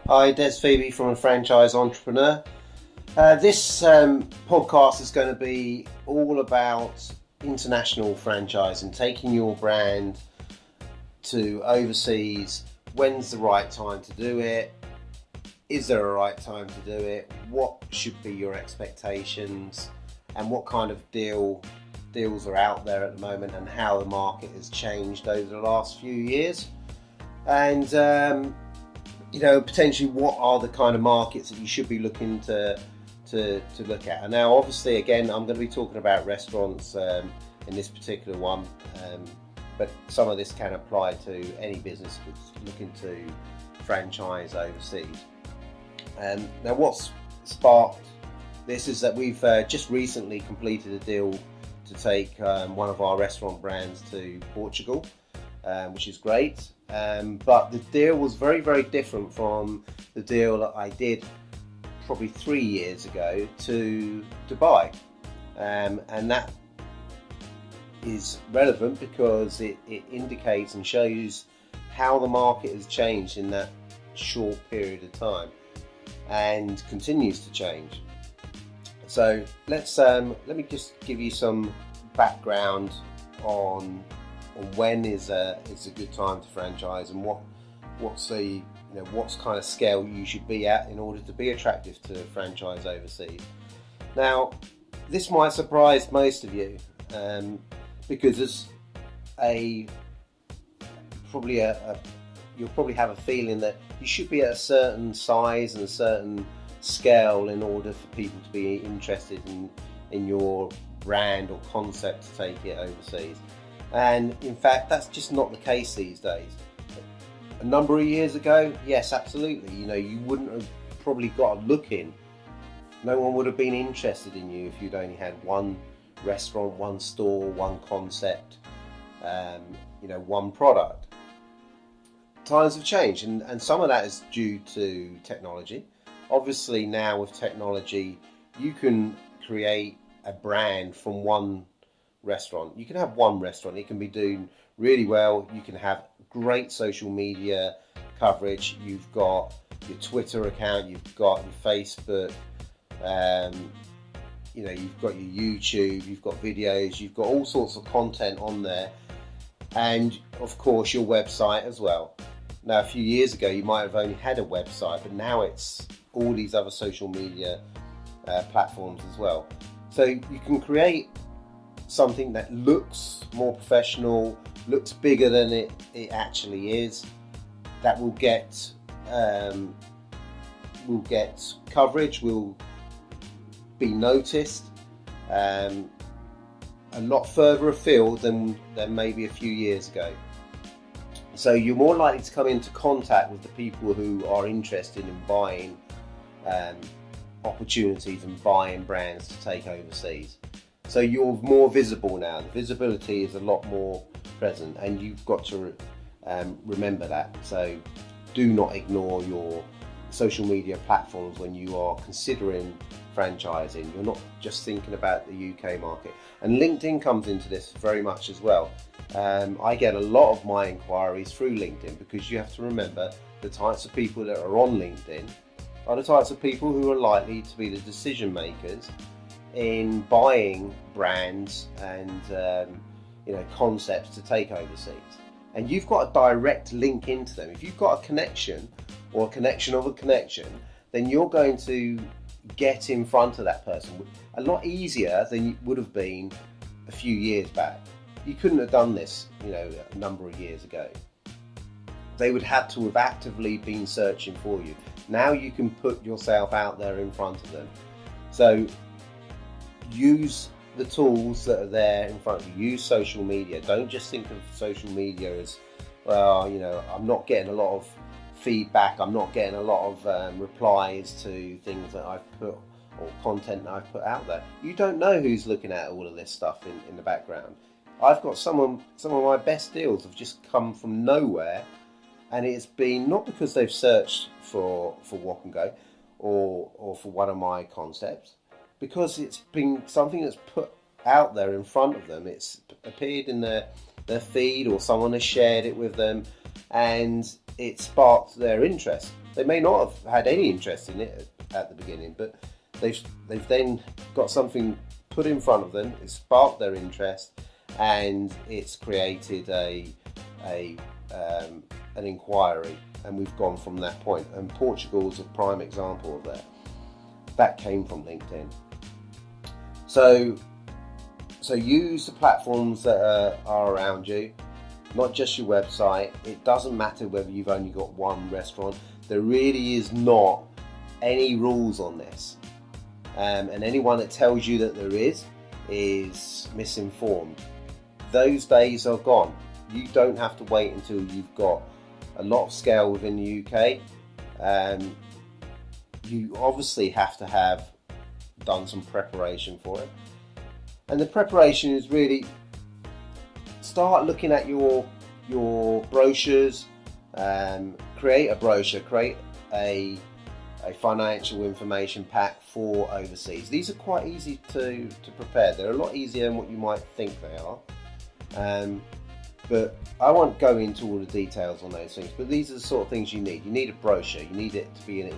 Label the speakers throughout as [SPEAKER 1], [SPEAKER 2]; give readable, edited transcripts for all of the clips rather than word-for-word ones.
[SPEAKER 1] Hi, Des Pheby from Franchise Entrepreneur. This podcast is going to be all about international franchising, taking your brand to overseas. When's the right time to do it? Is there a right time to do it? What should be your expectations? And what kind of deals are out there at the moment, and how the market has changed over the last few years? And potentially what are the kind of markets that you should be looking to look at. And now, obviously, again, I'm going to be talking about restaurants in this particular one, but some of this can apply to any business that's looking to franchise overseas. Now, what's sparked this is that we've just recently completed a deal to take one of our restaurant brands to Portugal, which is great. But the deal was very, very different from the deal that I did probably 3 years ago to Dubai. And that is relevant because it indicates and shows how the market has changed in that short period of time and continues to change. So let me just give you some background on when is a good time to franchise, and what's kind of scale you should be at in order to be attractive to franchise overseas. Now, this might surprise most of you, because as you'll probably have a feeling that you should be at a certain size and a certain scale in order for people to be interested in your brand or concept to take it overseas. And in fact, that's just not the case these days. A number of years ago, yes, absolutely. You wouldn't have probably got a look in. No one would have been interested in you if you'd only had one restaurant, one store, one concept, one product. Times have changed, and some of that is due to technology. Obviously, now with technology, you can create a brand from one restaurant. You can have one restaurant, it can be doing really well. You can have great social media coverage. You've got your Twitter account, you've got your Facebook, you've got your YouTube, you've got videos, you've got all sorts of content on there, and of course your website as well. Now, a few years ago you might have only had a website, but now it's all these other social media platforms as well. So you can create something that looks more professional, looks bigger than it actually is, that will get coverage, will be noticed a lot further afield than maybe a few years ago. So you're more likely to come into contact with the people who are interested in buying opportunities and buying brands to take overseas. So you're more visible now. The visibility is a lot more present, and you've got to remember that. So do not ignore your social media platforms when you are considering franchising. You're not just thinking about the UK market. And LinkedIn comes into this very much as well. I get a lot of my inquiries through LinkedIn, because you have to remember the types of people that are on LinkedIn are the types of people who are likely to be the decision makers in buying brands and concepts to take overseas. And you've got a direct link into them. If you've got a connection or a connection of a connection, then you're going to get in front of that person a lot easier than it would have been a few years back. You couldn't have done this, a number of years ago. They would have to have actively been searching for you. Now you can put yourself out there in front of them. So use the tools that are there in front of you. Use social media. Don't just think of social media as, well, I'm not getting a lot of feedback, I'm not getting a lot of replies to things that I've put, or content that I've put out there. You don't know who's looking at all of this stuff in the background. I've got some of my best deals have just come from nowhere, and it's been not because they've searched for Wok Go or for one of my concepts, because it's been something that's put out there in front of them. It's appeared in their feed, or someone has shared it with them, and it sparked their interest. They may not have had any interest in it at the beginning, but they've then got something put in front of them. It sparked their interest, and it's created an inquiry, and we've gone from that point. And Portugal is a prime example of that. That came from LinkedIn. So use the platforms that are around you, not just your website. It doesn't matter whether you've only got one restaurant. There really is not any rules on this. And anyone that tells you that there is misinformed. Those days are gone. You don't have to wait until you've got a lot of scale within the UK. You obviously have to have done some preparation for it. And the preparation is really start looking at your brochures, create a brochure, create a financial information pack for overseas. These are quite easy to prepare. They're a lot easier than what you might think they are. But I won't go into all the details on those things, but these are the sort of things you need. You need a brochure. You need it to be in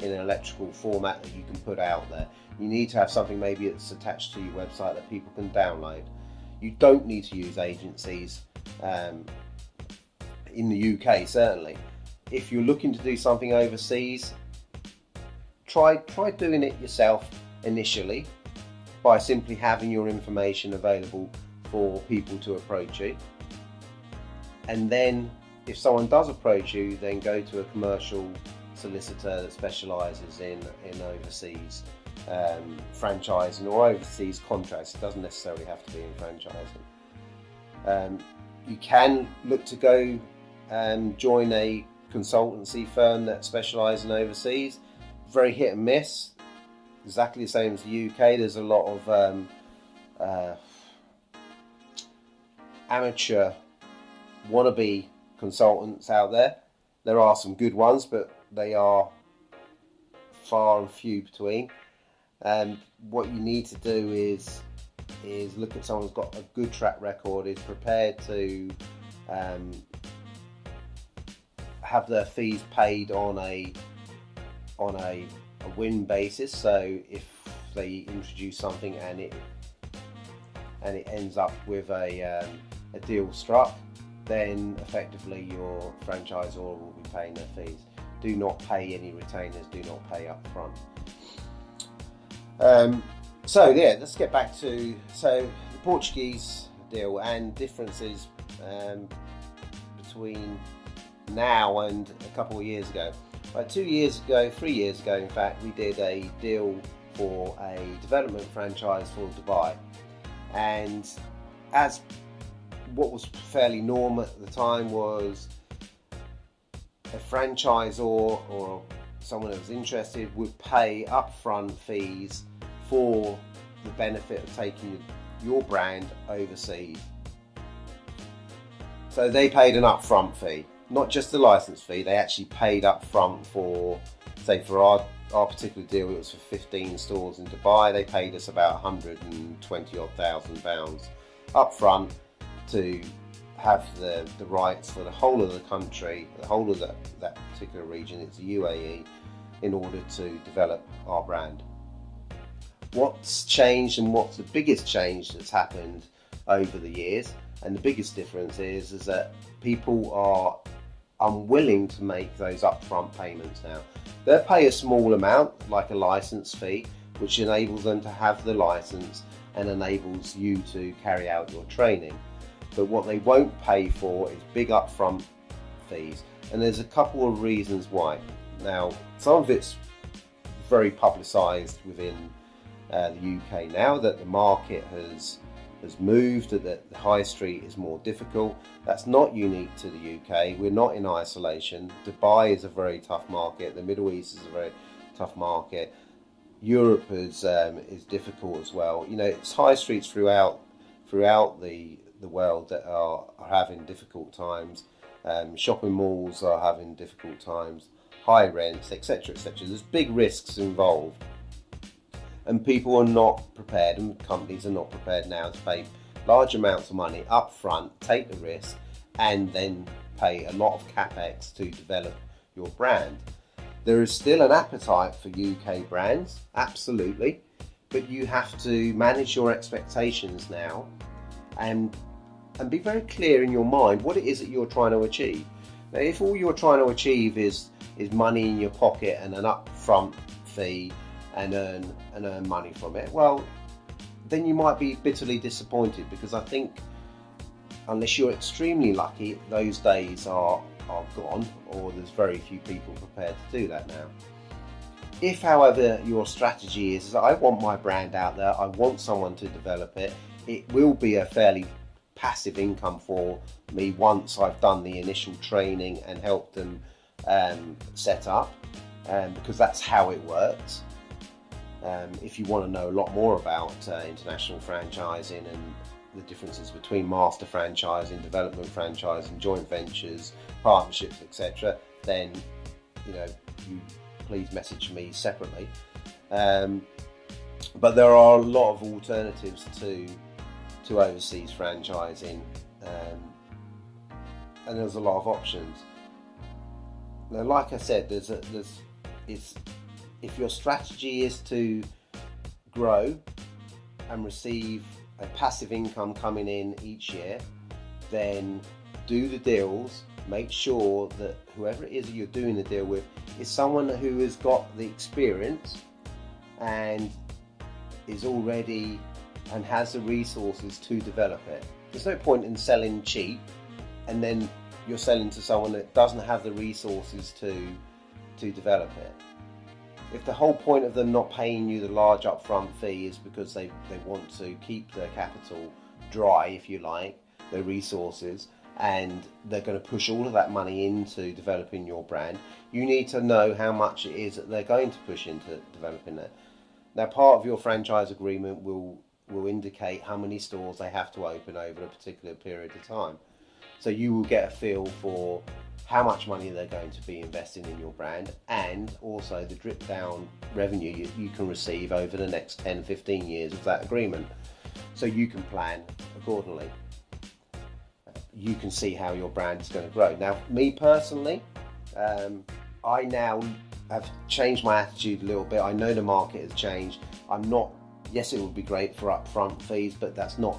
[SPEAKER 1] an electrical format that you can put out there. You need to have something maybe that's attached to your website that people can download. You don't need to use agencies in the UK, certainly. If you're looking to do something overseas, try doing it yourself initially by simply having your information available for people to approach you. And then if someone does approach you, then go to a commercial solicitor that specialises in overseas franchising or overseas contracts. It doesn't necessarily have to be in franchising. You can look to go and join a consultancy firm that specialises in overseas. Very hit and miss, exactly the same as the UK. There's a lot of amateur wannabe consultants out there. There are some good ones, but they are far and few between. And what you need to do is look at someone who's got a good track record, is prepared to have their fees paid on a win basis. So if they introduce something and it ends up with a deal struck, then effectively your franchisor will be paying their fees. Do not pay any retainers, do not pay up front. So yeah, let's get back to the Portuguese deal and differences between now and a couple of years ago. 3 years ago in fact, we did a deal for a development franchise for Dubai, and as what was fairly normal at the time was a franchisor or someone that was interested would pay upfront fees for the benefit of taking your brand overseas. So they paid an upfront fee, not just the license fee. They actually paid upfront for, say, for our particular deal, it was for 15 stores in Dubai. They paid us about £120,000 upfront to have the rights for the whole of the country, the whole of that particular region, it's the UAE, in order to develop our brand. What's changed, and what's the biggest change that's happened over the years, and the biggest difference is that people are unwilling to make those upfront payments now. They'll pay a small amount, like a license fee, which enables them to have the license and enables you to carry out your training. But what they won't pay for is big upfront fees, and there's a couple of reasons why. Now, some of it's very publicised within the UK now, that the market has moved, that the high street is more difficult. That's not unique to the UK. We're not in isolation. Dubai is a very tough market. The Middle East is a very tough market. Europe is difficult as well. You know, it's high streets throughout the world that are having difficult times. Shopping malls are having difficult times. High rents, etc., etc. There's big risks involved, and people are not prepared, and companies are not prepared now to pay large amounts of money up front, take the risk, and then pay a lot of capex to develop your brand. There is still an appetite for UK brands, absolutely, but you have to manage your expectations now and be very clear in your mind what it is that you're trying to achieve. Now, if all you're trying to achieve is money in your pocket and an upfront fee and earn money from it, well, then you might be bitterly disappointed, because I think unless you're extremely lucky, those days are gone, or there's very few people prepared to do that now. If, however, your strategy is I want my brand out there, I want someone to develop it, it will be a fairly passive income for me once I've done the initial training and helped them set up, because that's how it works. If you want to know a lot more about international franchising and the differences between master franchising, development franchising, joint ventures, partnerships, etc., then you please message me separately. But there are a lot of alternatives to overseas franchising, and there's a lot of options. Now, like I said, if your strategy is to grow and receive a passive income coming in each year, then do the deals. Make sure that whoever it is that you're doing the deal with is someone who has got the experience and is already and has the resources to develop it. There's no point in selling cheap and then you're selling to someone that doesn't have the resources to develop it. If the whole point of them not paying you the large upfront fee is because they want to keep their capital dry, if you like, their resources, and they're going to push all of that money into developing your brand, you need to know how much it is that they're going to push into developing it. Now, part of your franchise agreement will indicate how many stores they have to open over a particular period of time. So you will get a feel for how much money they're going to be investing in your brand, and also the drip down revenue you can receive over the next 10-15 years of that agreement. So you can plan accordingly. You can see how your brand is going to grow. Now, me personally, I now have changed my attitude a little bit. I know the market has changed. Yes, it would be great for upfront fees, but that's not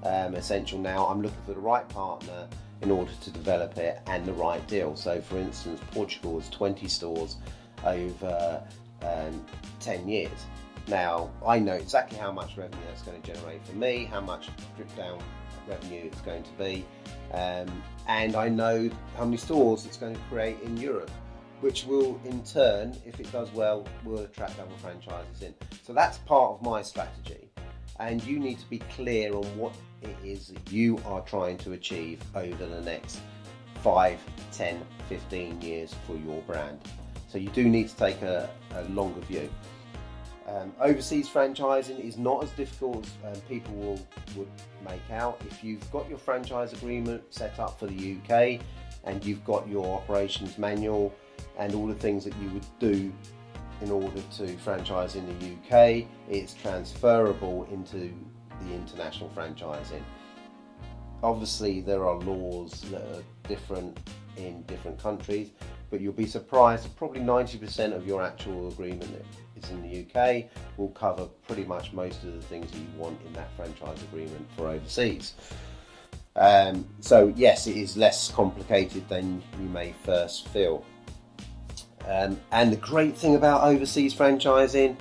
[SPEAKER 1] essential now. I'm looking for the right partner in order to develop it and the right deal. So, for instance, Portugal has 20 stores over 10 years. Now, I know exactly how much revenue that's going to generate for me, how much drip down revenue it's going to be, and I know how many stores it's going to create in Europe, which will in turn, if it does well, will attract other franchises in. So that's part of my strategy, and you need to be clear on what it is that you are trying to achieve over the next 5, 10, 15 years for your brand. So you do need to take a longer view. Overseas franchising is not as difficult as people would make out. If you've got your franchise agreement set up for the UK and you've got your operations manual and all the things that you would do in order to franchise in the UK, it's transferable into the international franchising. Obviously, there are laws that are different in different countries, but you'll be surprised that probably 90% of your actual agreement that is in the UK will cover pretty much most of the things that you want in that franchise agreement for overseas. So yes, it is less complicated than you may first feel. And the great thing about overseas franchising,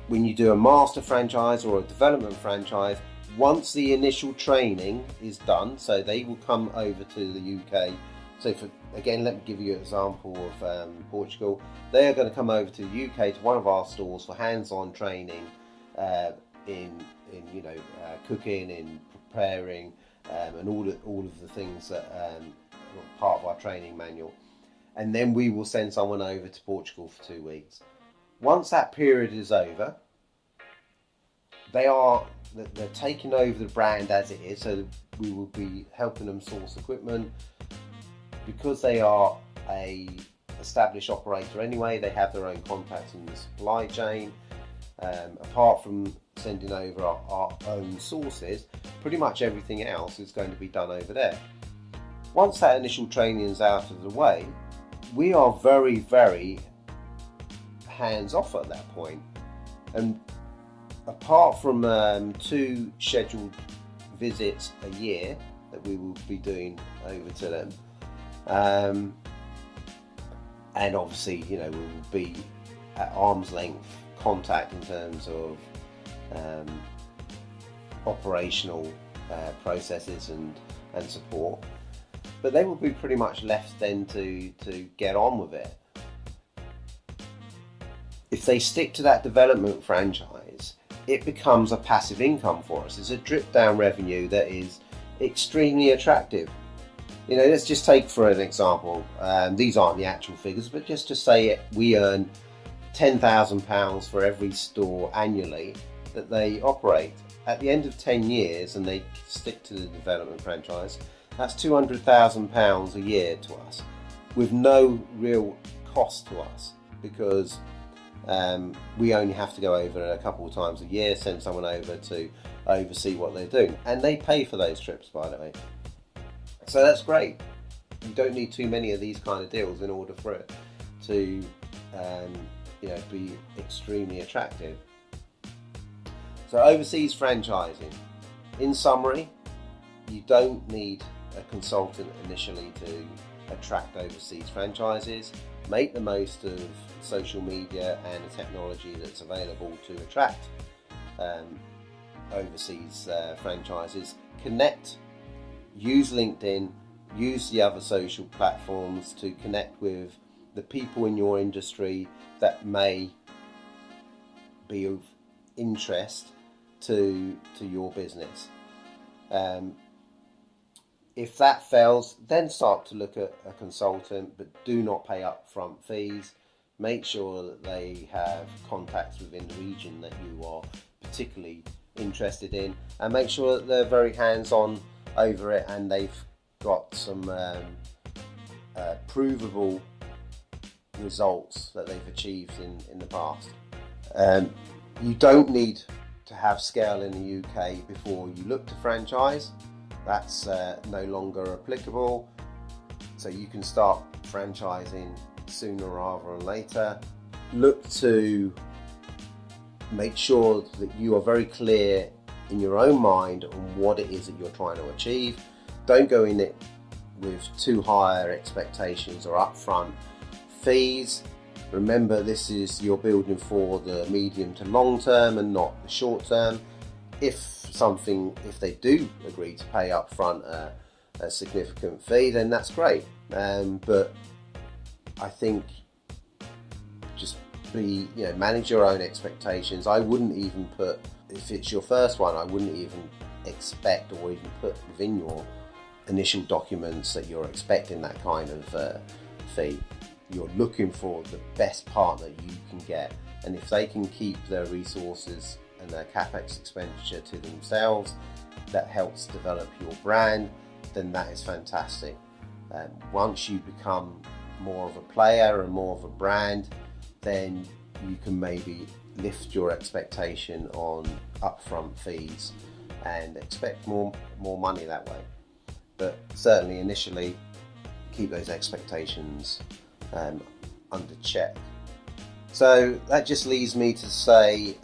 [SPEAKER 1] when you do a master franchise or a development franchise, once the initial training is done, so they will come over to the UK. So again, let me give you an example of Portugal. They are going to come over to the UK to one of our stores for hands-on training in cooking, in preparing, and all of the things that are part of our training manual. And then we will send someone over to Portugal for 2 weeks. Once that period is over, they're taking over the brand as it is, so we will be helping them source equipment. Because they are a established operator anyway, they have their own contacts in the supply chain. Apart from sending over our own sources, pretty much everything else is going to be done over there. once that initial training is out of the way, we are very, very hands off at that point. And apart from 2 scheduled visits a year that we will be doing over to them, and obviously, we will be at arm's length contact in terms of operational processes and support, but they will be pretty much left then to get on with it. If they stick to that development franchise, it becomes a passive income for us. It's a drip down revenue that is extremely attractive. Let's just take for an example, these aren't the actual figures, but just to say we earn £10,000 for every store annually that they operate. At the end of 10 years, and they stick to the development franchise, that's £200,000 a year to us, with no real cost to us, because we only have to go over a couple of times a year, send someone over to oversee what they're doing, and they pay for those trips, by the way. So that's great. You don't need too many of these kind of deals in order for it to be extremely attractive. So overseas franchising, in summary, you don't need a consultant initially to attract overseas franchises. Make the most of social media and the technology that's available to attract overseas franchises. Connect, use LinkedIn, use the other social platforms to connect with the people in your industry that may be of interest to your business. If that fails, then start to look at a consultant, but do not pay upfront fees. Make sure that they have contacts within the region that you are particularly interested in, and make sure that they're very hands-on over it and they've got some provable results that they've achieved in the past. You don't need to have scale in the UK before you look to franchise. That's no longer applicable, so you can start franchising sooner rather than later. Look to make sure that you are very clear in your own mind on what it is that you're trying to achieve. Don't go in it with too high expectations or upfront fees. Remember, you're building for the medium to long term and not the short term. If they do agree to pay up front a significant fee, then that's great. But I think just manage your own expectations. I wouldn't even put, if it's your first one, I wouldn't even expect or even put within your initial documents that you're expecting that kind of fee. You're looking for the best partner you can get, and if they can keep their resources and their capex expenditure to themselves, that helps develop your brand, then that is fantastic. Once you become more of a player and more of a brand, then you can maybe lift your expectation on upfront fees and expect more money that way. But certainly initially, keep those expectations under check. So that just leaves me to say,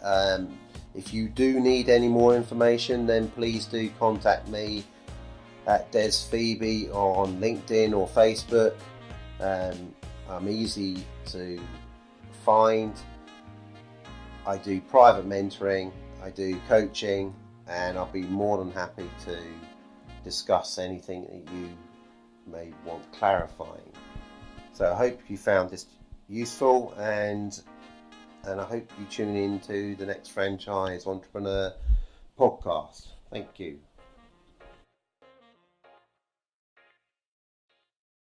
[SPEAKER 1] if you do need any more information, then please do contact me at Des Pheby on LinkedIn or Facebook. I'm easy to find. I do private mentoring, I do coaching, and I'll be more than happy to discuss anything that you may want clarifying. So I hope you found this useful, and I hope you tune in to the next Franchise Entrepreneur podcast. Thank you.